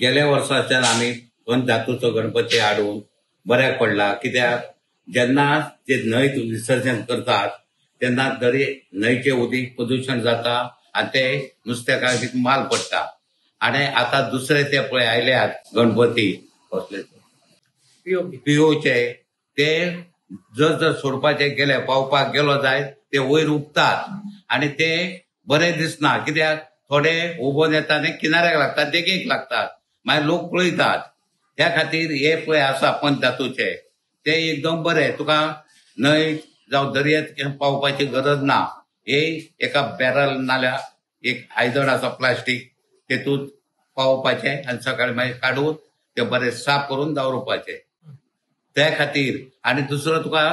गेल्या वर्साच्यान आमी धातूचो गणपती हाडून बऱ्याक पडला। कित्याक जेन्ना ते न्हंयत विसर्जन करतात तेन्ना दर्या न्हंयचे उदीक प्रदूषण जाता आनी ते नुस्तेकारांक माल पडटा। आणि आता दुसरे ते पळय आयल्यात गणपती कसले पीओचे ते जर सोडपाचे गेले पावपाक गेलो जायत ते वयर उपतात आणि ते बरे दिसना। कित्याक थोडे उबोन येतात आनी किनाऱ्याक लागतात देगेक लागतात मागीर लोक पळयतात। त्या खातीर हे पळय आसा पंचधातूचे ते एकदम बरे। तुका न्हंय जावं दर्यांत पावपाची गरज ना। हे एका बॅरल नाल्यार एक आयदन आसा प्लास्टीक तेतूंत पावोवपाचे आनी सकाळी मागीर काडून ते बरे साफ करून दवरपाचे। त्या खातीर आनी दुसरो तुका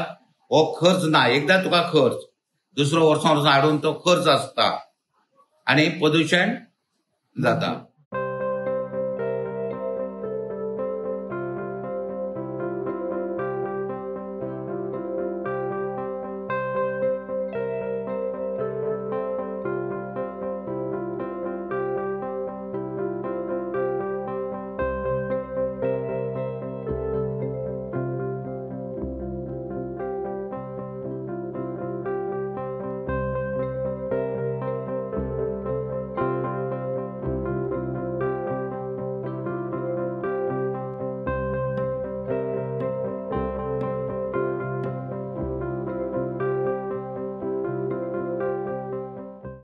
हो खर्च ना। एकदा तुका खर्च दुसरो वर्सा हाडून तो खर्च आसता आणि प्रदूषण जाता।